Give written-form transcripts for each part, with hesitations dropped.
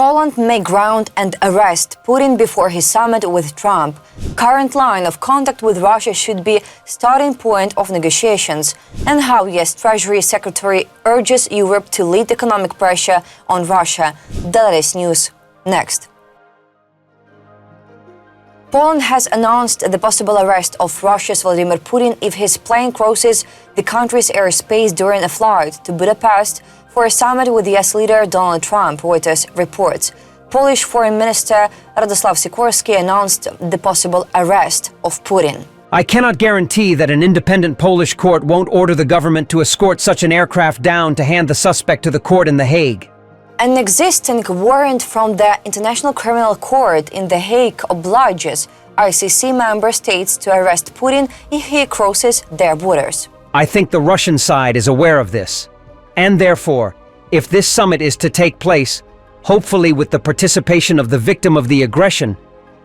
Poland may ground and arrest Putin before his summit with Trump. Current line of contact with Russia should be starting point of negotiations, and how US Treasury Secretary urges Europe to lead economic pressure on Russia. The latest news next. Poland has announced the possible arrest of Russia's Vladimir Putin if his plane crosses the country's airspace during a flight to Budapest for a summit with US leader Donald Trump, Reuters reports. Polish Foreign Minister Radosław Sikorski announced the possible arrest of Putin. I cannot guarantee that an independent Polish court won't order the government to escort such an aircraft down to hand the suspect to the court in The Hague. An existing warrant from the International Criminal Court in The Hague obliges ICC member states to arrest Putin if he crosses their borders. I think the Russian side is aware of this. And therefore, if this summit is to take place, hopefully with the participation of the victim of the aggression,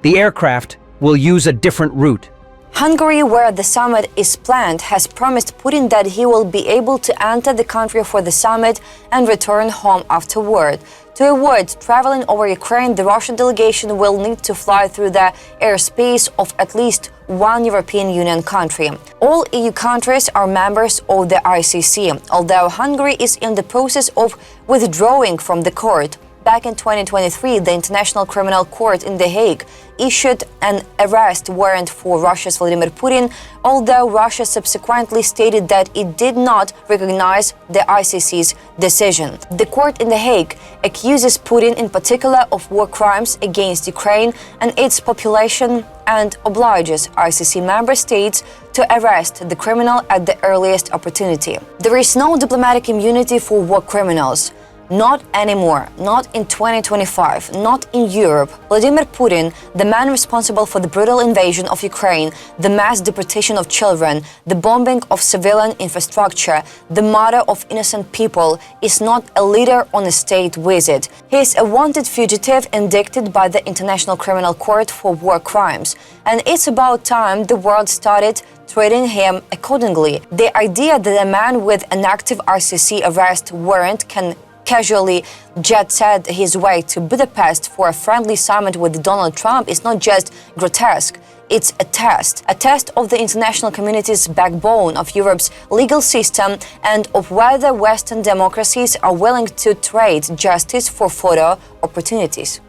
the aircraft will use a different route. Hungary, where the summit is planned, has promised Putin that he will be able to enter the country for the summit and return home afterward. To avoid traveling over Ukraine, the Russian delegation will need to fly through the airspace of at least one European Union country. All EU countries are members of the ICC, although Hungary is in the process of withdrawing from the court. Back in 2023, the International Criminal Court in The Hague issued an arrest warrant for Russia's Vladimir Putin, although Russia subsequently stated that it did not recognize the ICC's decision. The court in The Hague accuses Putin in particular of war crimes against Ukraine and its population and obliges ICC member states to arrest the criminal at the earliest opportunity. There is no diplomatic immunity for war criminals. Not anymore, not in 2025, not in Europe. Vladimir Putin, the man responsible for the brutal invasion of Ukraine, the mass deportation of children, the bombing of civilian infrastructure, the murder of innocent people, is not a leader on a state visit. He is a wanted fugitive indicted by the International Criminal Court for war crimes. And it's about time the world started treating him accordingly. The idea that a man with an active ICC arrest warrant can casually jet-set his way to Budapest for a friendly summit with Donald Trump is not just grotesque, it's a test of the international community's backbone, of Europe's legal system, and of whether Western democracies are willing to trade justice for photo opportunities.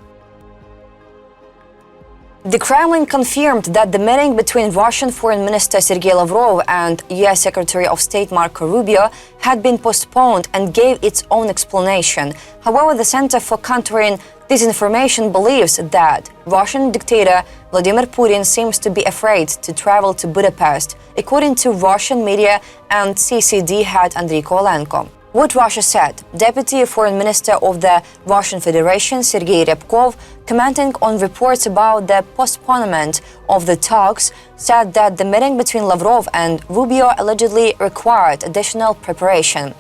The Kremlin confirmed that the meeting between Russian Foreign Minister Sergei Lavrov and US Secretary of State Marco Rubio had been postponed and gave its own explanation. However, the Center for Countering Disinformation believes that Russian dictator Vladimir Putin seems to be afraid to travel to Budapest, according to Russian media and CCD head Andriy Kovalenko. What Russia said. Deputy Foreign Minister of the Russian Federation Sergei Ryabkov, commenting on reports about the postponement of the talks, said that the meeting between Lavrov and Rubio allegedly required additional preparation.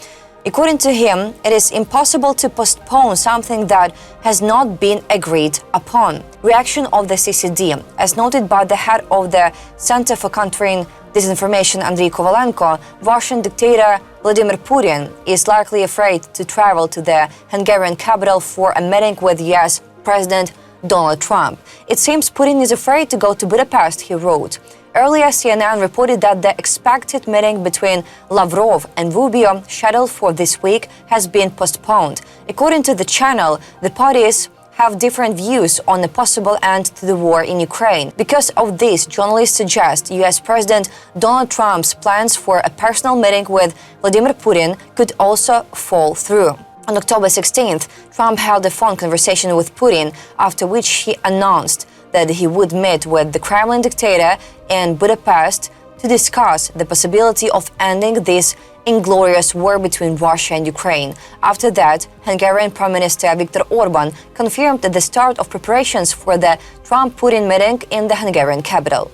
According to him, it is impossible to postpone something that has not been agreed upon. Reaction of the CCD. As noted by the head of the Center for Countering Disinformation Andriy Kovalenko, Russian dictator Vladimir Putin is likely afraid to travel to the Hungarian capital for a meeting with US President Donald Trump. It seems Putin is afraid to go to Budapest, he wrote. Earlier, CNN reported that the expected meeting between Lavrov and Rubio, scheduled for this week, has been postponed. According to the channel, the parties have different views on a possible end to the war in Ukraine. Because of this, journalists suggest US President Donald Trump's plans for a personal meeting with Vladimir Putin could also fall through. On October 16th, Trump held a phone conversation with Putin, after which he announced that he would meet with the Kremlin dictator in Budapest to discuss the possibility of ending this inglorious war between Russia and Ukraine. After that, Hungarian Prime Minister Viktor Orban confirmed the start of preparations for the Trump-Putin meeting in the Hungarian capital.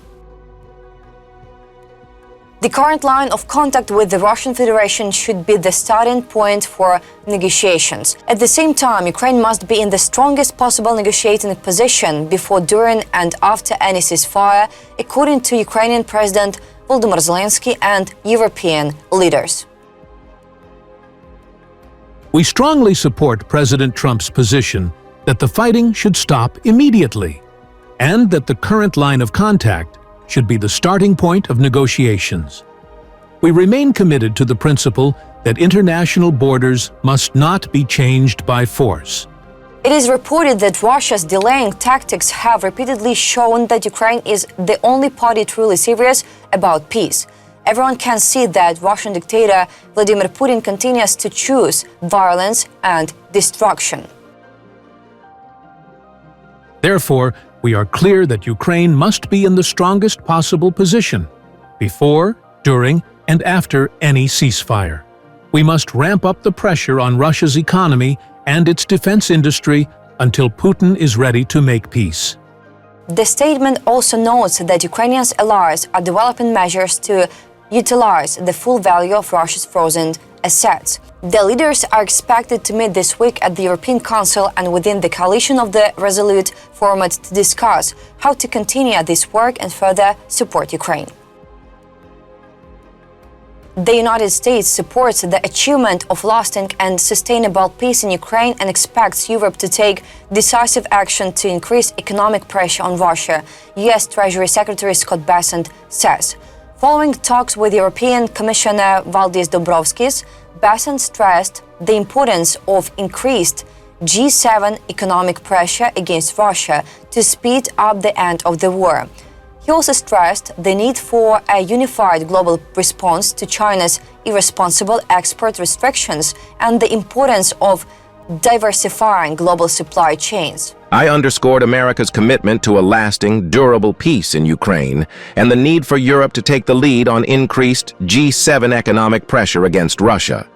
The current line of contact with the Russian Federation should be the starting point for negotiations. At the same time, Ukraine must be in the strongest possible negotiating position before, during, and after any ceasefire, according to Ukrainian President Volodymyr Zelensky and European leaders. We strongly support President Trump's position that the fighting should stop immediately, and that the current line of contact should be the starting point of negotiations. We remain committed to the principle that international borders must not be changed by force. It is reported that Russia's delaying tactics have repeatedly shown that Ukraine is the only party truly serious about peace. Everyone can see that Russian dictator Vladimir Putin continues to choose violence and destruction. Therefore, we are clear that Ukraine must be in the strongest possible position before, during, and after any ceasefire. We must ramp up the pressure on Russia's economy and its defense industry until Putin is ready to make peace. The statement also notes that Ukrainian allies are developing measures to utilize the full value of Russia's frozen assets. The leaders are expected to meet this week at the European Council and within the coalition of the Resolute format to discuss how to continue this work and further support Ukraine. The United States supports the achievement of lasting and sustainable peace in Ukraine and expects Europe to take decisive action to increase economic pressure on Russia, US Treasury Secretary Scott Bessent says. Following talks with European Commissioner Valdis Dombrovskis, Bessent stressed the importance of increased G7 economic pressure against Russia to speed up the end of the war. He also stressed the need for a unified global response to China's irresponsible export restrictions and the importance of diversifying global supply chains. I underscored America's commitment to a lasting, durable peace in Ukraine and the need for Europe to take the lead on increased G7 economic pressure against Russia.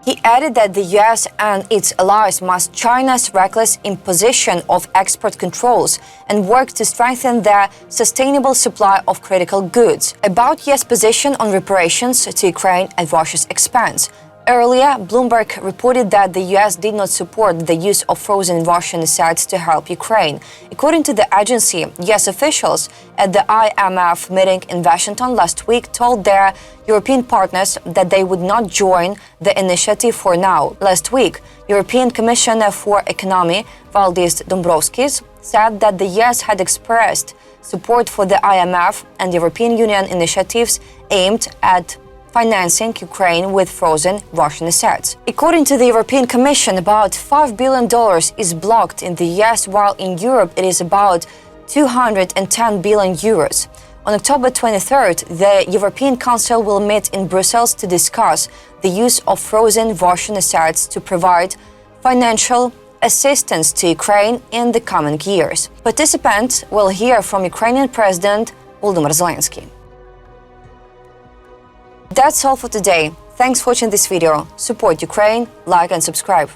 He added that the US and its allies must China's reckless imposition of export controls and work to strengthen their sustainable supply of critical goods. About US position on reparations to Ukraine at Russia's expense. Earlier, Bloomberg reported that the US did not support the use of frozen Russian assets to help Ukraine. According to the agency, US officials at the IMF meeting in Washington last week told their European partners that they would not join the initiative for now. Last week, European Commissioner for Economy Valdis Dombrovskis said that the US had expressed support for the IMF and European Union initiatives aimed at financing Ukraine with frozen Russian assets. According to the European Commission, about $5 billion is blocked in the US, while in Europe it is about 210 billion euros. On October 23rd, the European Council will meet in Brussels to discuss the use of frozen Russian assets to provide financial assistance to Ukraine in the coming years. Participants will hear from Ukrainian President Volodymyr Zelensky. That's all for today. Thanks for watching this video. Support Ukraine, like and subscribe.